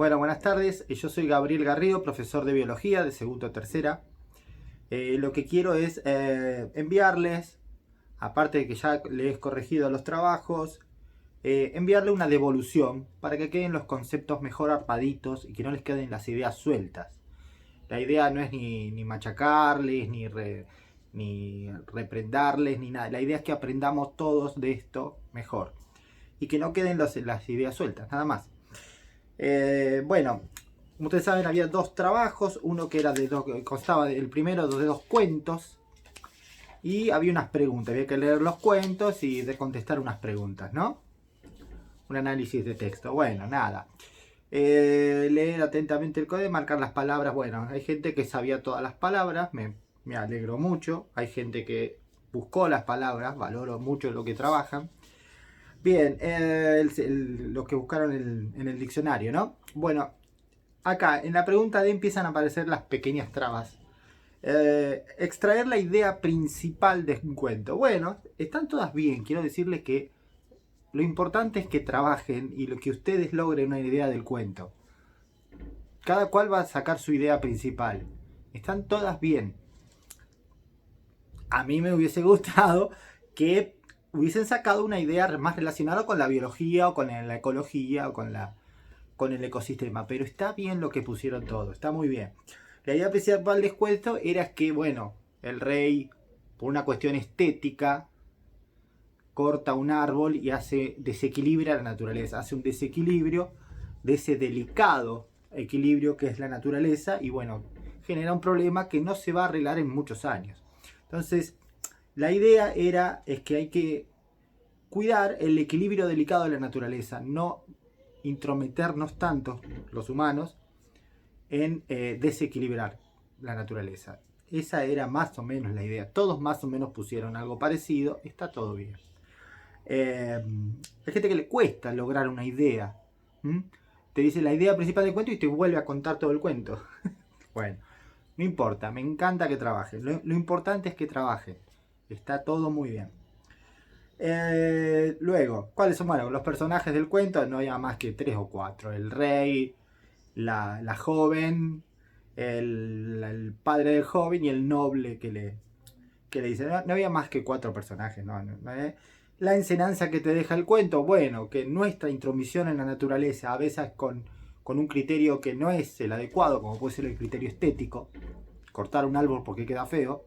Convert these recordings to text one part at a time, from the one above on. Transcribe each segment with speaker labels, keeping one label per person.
Speaker 1: Bueno, buenas tardes. Yo soy Gabriel Garrido, profesor de biología de segundo a tercera. Lo que quiero es enviarles, aparte de que ya les he corregido los trabajos, enviarle una devolución para que queden los conceptos mejor armaditos y que no les queden las ideas sueltas. La idea no es ni machacarles, ni reprendarles, ni nada. La idea es que aprendamos todos de esto mejor y que no queden las ideas sueltas, nada más. Bueno, como ustedes saben, había dos trabajos. Uno que era constaba del primero de dos cuentos. Y había unas preguntas. Había que leer los cuentos y de contestar unas preguntas, ¿no? Un análisis de texto. Bueno, nada. Leer atentamente el código, marcar las palabras. Bueno, hay gente que sabía todas las palabras. Me alegro mucho. Hay gente que buscó las palabras. Valoro mucho lo que trabajan. Bien, los que buscaron en el diccionario, ¿no? Bueno, acá en la pregunta D empiezan a aparecer las pequeñas trabas. Extraer la idea principal de un cuento. Bueno, están todas bien. Quiero decirles que lo importante es que trabajen y lo que ustedes logren una idea del cuento. Cada cual va a sacar su idea principal. Están todas bien. A mí me hubiese gustado que hubiesen sacado una idea más relacionada con la biología o con la ecología o con el ecosistema. Pero está bien lo que pusieron todo, está muy bien. La idea principal del cuento era que, bueno, el rey, por una cuestión estética, corta un árbol y desequilibra la naturaleza. Hace un desequilibrio de ese delicado equilibrio que es la naturaleza y, bueno, genera un problema que no se va a arreglar en muchos años. Entonces, la idea es que hay que cuidar el equilibrio delicado de la naturaleza, no intrometernos tanto los humanos en desequilibrar la naturaleza. Esa era más o menos la idea. Todos más o menos pusieron algo parecido, está todo bien. Hay gente que le cuesta lograr una idea. Te dice la idea principal del cuento y te vuelve a contar todo el cuento. Bueno, no importa, me encanta que trabajen. Lo importante es que trabajen. Está todo muy bien. Luego, ¿cuáles son? Bueno, los personajes del cuento no había más que 3 o 4. El rey, la joven, el padre del joven y el noble que le dice. No había más que 4 personajes. No. La enseñanza que te deja el cuento, bueno, que nuestra intromisión en la naturaleza, a veces con un criterio que no es el adecuado, como puede ser el criterio estético, cortar un árbol porque queda feo,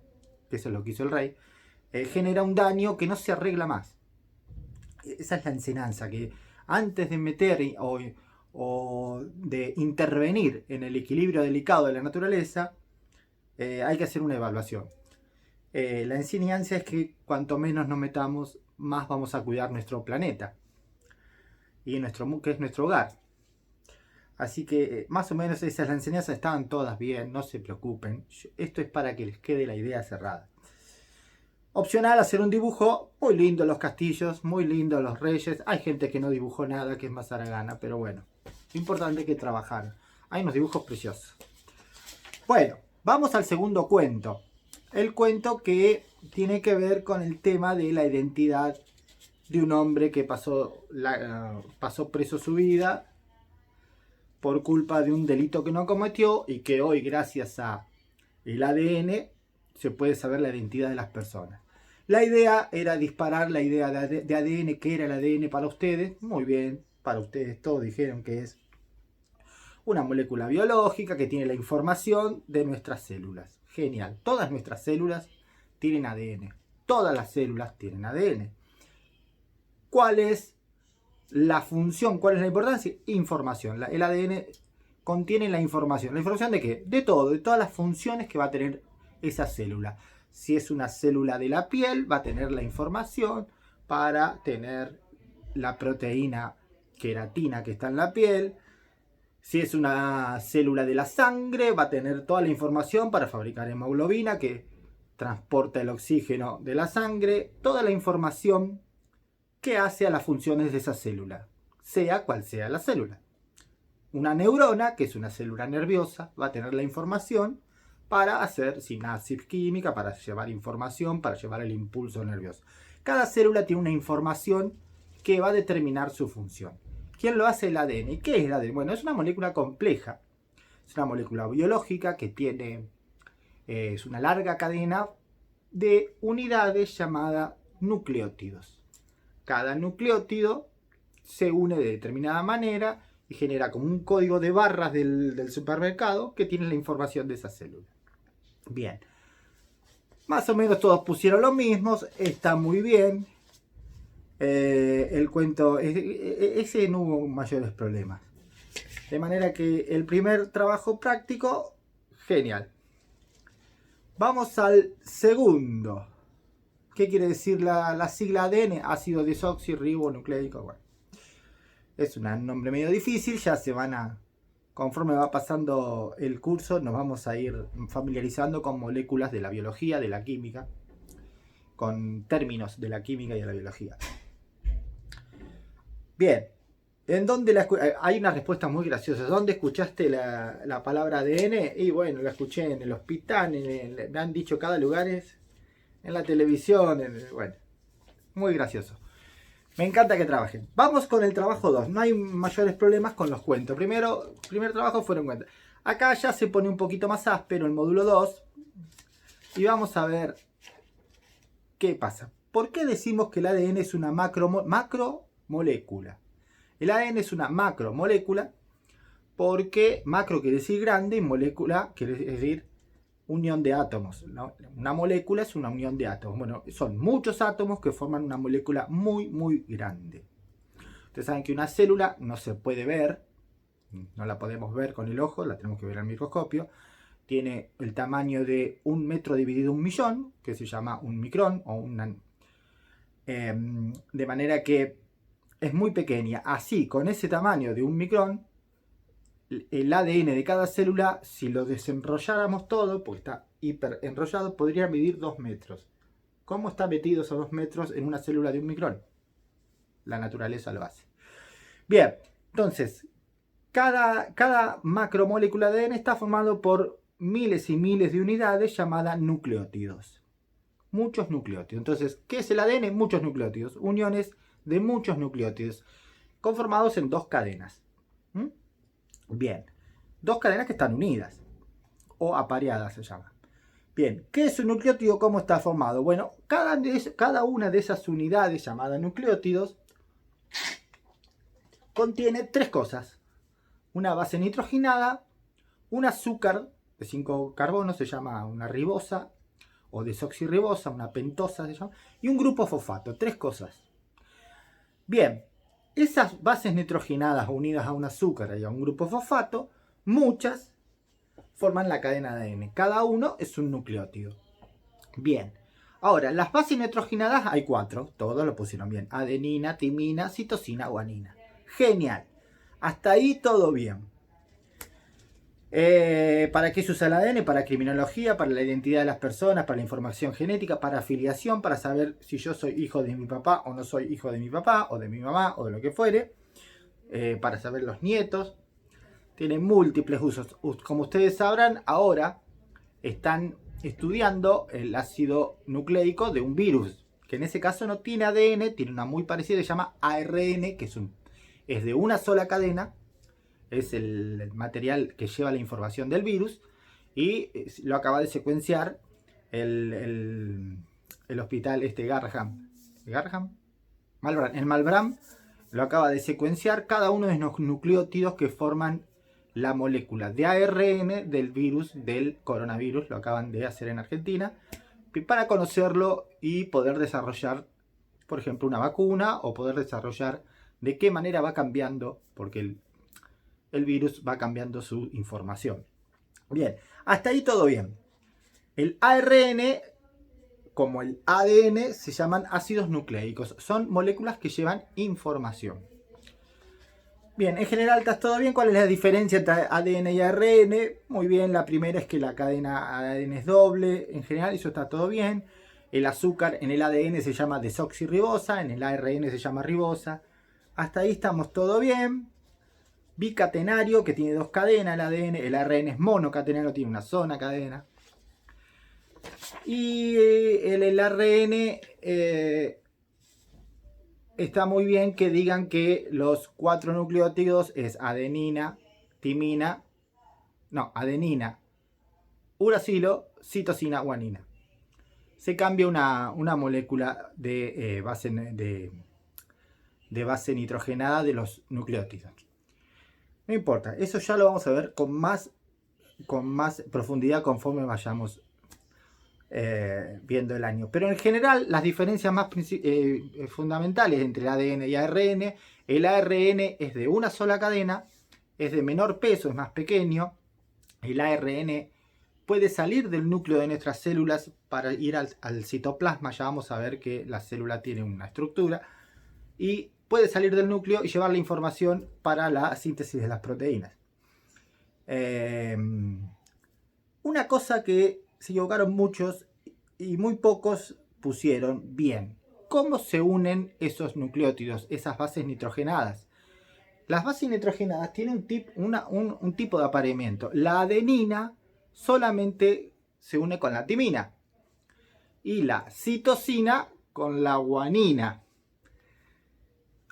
Speaker 1: que eso es lo que hizo el rey, genera un daño que no se arregla más. Esa es la enseñanza, que antes de meter o de intervenir en el equilibrio delicado de la naturaleza, hay que hacer una evaluación. La enseñanza es que cuanto menos nos metamos, más vamos a cuidar nuestro planeta y que es nuestro hogar. Así que más o menos esa es la enseñanza. Estaban todas bien, no se preocupen. Esto es para que les quede la idea cerrada. Opcional, hacer un dibujo. Muy lindo los castillos, muy lindo los reyes. Hay gente que no dibujó nada, que es más haragana, pero bueno, lo importante es que trabajar. Hay unos dibujos preciosos. Bueno, vamos al segundo cuento. El cuento que tiene que ver con el tema de la identidad de un hombre que pasó preso su vida por culpa de un delito que no cometió y que hoy, gracias a el ADN, se puede saber la identidad de las personas. La idea era disparar la idea de ADN, que era el ADN para ustedes. Muy bien, para ustedes todos dijeron que es una molécula biológica que tiene la información de nuestras células. Genial, todas nuestras células tienen ADN. Todas las células tienen ADN. ¿Cuál es la función? ¿Cuál es la importancia? Información. El ADN contiene la información. ¿La información de qué? De todo, de todas las funciones que va a tener esa célula. Si es una célula de la piel, va a tener la información para tener la proteína queratina que está en la piel. Si es una célula de la sangre, va a tener toda la información para fabricar hemoglobina que transporta el oxígeno de la sangre. Toda la información que hace a las funciones de esa célula, sea cual sea la célula. Una neurona, que es una célula nerviosa, va a tener la información para hacer sinapsis química, para llevar información, para llevar el impulso nervioso. Cada célula tiene una información que va a determinar su función. ¿Quién lo hace? El ADN. ¿Y qué es el ADN? Bueno, es una molécula compleja. Es una molécula biológica que tiene es una larga cadena de unidades llamada nucleótidos. Cada nucleótido se une de determinada manera y genera como un código de barras del supermercado que tiene la información de esa célula. Bien, más o menos todos pusieron lo mismo, está muy bien. El cuento, ese no hubo mayores problemas. De manera que el primer trabajo práctico, genial. Vamos al segundo. ¿Qué quiere decir la sigla ADN? Ácido desoxirribonucleico. Bueno, es un nombre medio difícil, ya se van a... Conforme va pasando el curso, nos vamos a ir familiarizando con moléculas de la biología, de la química, con términos de la química y de la biología. Bien, ¿en dónde hay una respuesta muy graciosa? ¿Dónde escuchaste la palabra ADN? Y bueno, la escuché en el hospital, me han dicho cada lugar, en la televisión, bueno, muy gracioso. Me encanta que trabajen. Vamos con el trabajo 2. No hay mayores problemas con los cuentos. Primer trabajo fueron cuentos. Acá ya se pone un poquito más áspero el módulo 2. Y vamos a ver qué pasa. ¿Por qué decimos que el ADN es una macromolécula? El ADN es una macromolécula porque macro quiere decir grande y molécula quiere decir unión de átomos, ¿no? Una molécula es una unión de átomos. Bueno, son muchos átomos que forman una molécula muy, muy grande. Ustedes saben que una célula no se puede ver, no la podemos ver con el ojo, la tenemos que ver al microscopio. Tiene el tamaño de 1 metro dividido 1.000.000, que se llama un micrón, o de manera que es muy pequeña. Así, con ese tamaño de 1 micrón, el ADN de cada célula, si lo desenrolláramos todo, porque está hiper enrollado, podría medir 2 metros. ¿Cómo está metido esos 2 metros en una célula de 1 micrón? La naturaleza lo hace. Bien, entonces, cada macromolécula de ADN está formado por miles y miles de unidades llamadas nucleótidos. Muchos nucleótidos. Entonces, ¿qué es el ADN? Muchos nucleótidos. Uniones de muchos nucleótidos, conformados en 2 cadenas. Bien, 2 cadenas que están unidas o apareadas se llama. Bien, ¿qué es un nucleótido? ¿Cómo está formado? Bueno, cada una de esas unidades llamadas nucleótidos contiene 3 cosas. Una base nitrogenada, un azúcar de 5 carbonos, se llama una ribosa o desoxirribosa, una pentosa se llama, y un grupo fosfato, 3 cosas. Bien, esas bases nitrogenadas unidas a un azúcar y a un grupo fosfato, muchas forman la cadena de ADN. Cada uno es un nucleótido. Bien, ahora, las bases nitrogenadas hay 4, todos lo pusieron bien. Adenina, timina, citosina, guanina. Genial, hasta ahí todo bien. ¿Para qué se usa el ADN? Para criminología, para la identidad de las personas, para la información genética, para afiliación, para saber si yo soy hijo de mi papá o no soy hijo de mi papá, o de mi mamá, o de lo que fuere. Para saber los nietos. Tiene múltiples usos. Como ustedes sabrán, ahora están estudiando el ácido nucleico de un virus, que en ese caso no tiene ADN, tiene una muy parecida, se llama ARN, que es de una sola cadena. Es el material que lleva la información del virus y lo acaba de secuenciar el hospital Malbrán lo acaba de secuenciar cada uno de los nucleótidos que forman la molécula de ARN del virus del coronavirus. Lo acaban de hacer en Argentina para conocerlo y poder desarrollar, por ejemplo, una vacuna, o poder desarrollar de qué manera va cambiando, porque el virus va cambiando su información. Bien, hasta ahí todo bien. El ARN, como el ADN, se llaman ácidos nucleicos. Son moléculas que llevan información. Bien, en general está todo bien. ¿Cuál es la diferencia entre ADN y ARN? Muy bien, la primera es que la cadena ADN es doble. En general eso está todo bien. El azúcar en el ADN se llama desoxirribosa, en el ARN se llama ribosa. Hasta ahí estamos todo bien. Bicatenario, que tiene 2 cadenas el ADN. El ARN es monocatenario, tiene una sola cadena. Y el ARN está muy bien que digan que los 4 nucleótidos es adenina, timina, no, adenina, uracilo, citosina, guanina. Se cambia una molécula de base nitrogenada de los nucleótidos. No importa, eso ya lo vamos a ver con más profundidad conforme vayamos viendo el año. Pero en general, las diferencias más fundamentales entre el ADN y ARN: el ARN es de una sola cadena, es de menor peso, es más pequeño. El ARN puede salir del núcleo de nuestras células para ir al citoplasma. Ya vamos a ver que la célula tiene una estructura y puede salir del núcleo y llevar la información para la síntesis de las proteínas. Una cosa que se equivocaron muchos y muy pocos pusieron bien: ¿cómo se unen esos nucleótidos, esas bases nitrogenadas? Las bases nitrogenadas tienen un tipo de apareamiento. La adenina solamente se une con la timina y la citosina con la guanina.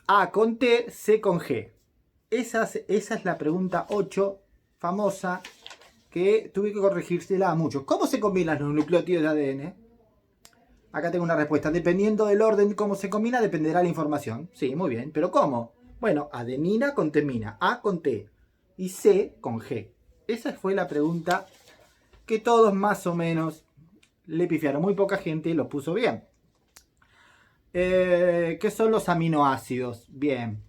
Speaker 1: A con T, C con G. Esa es la pregunta 8 famosa, que tuve que corregírsela a muchos. ¿Cómo se combinan los nucleótidos de ADN? Acá tengo una respuesta. Dependiendo del orden cómo se combina, dependerá la información. Sí, muy bien. ¿Pero cómo? Bueno, adenina con timina, A con T y C con G. Esa fue la pregunta que todos más o menos le pifiaron. Muy poca gente lo puso bien. ¿Qué son los aminoácidos? Bien.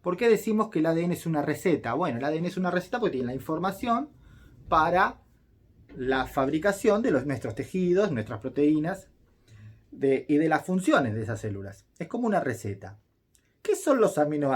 Speaker 1: ¿Por qué decimos que el ADN es una receta? Bueno, el ADN es una receta porque tiene la información para la fabricación de nuestros tejidos, nuestras proteínas y de las funciones de esas células. Es como una receta. ¿Qué son los aminoácidos?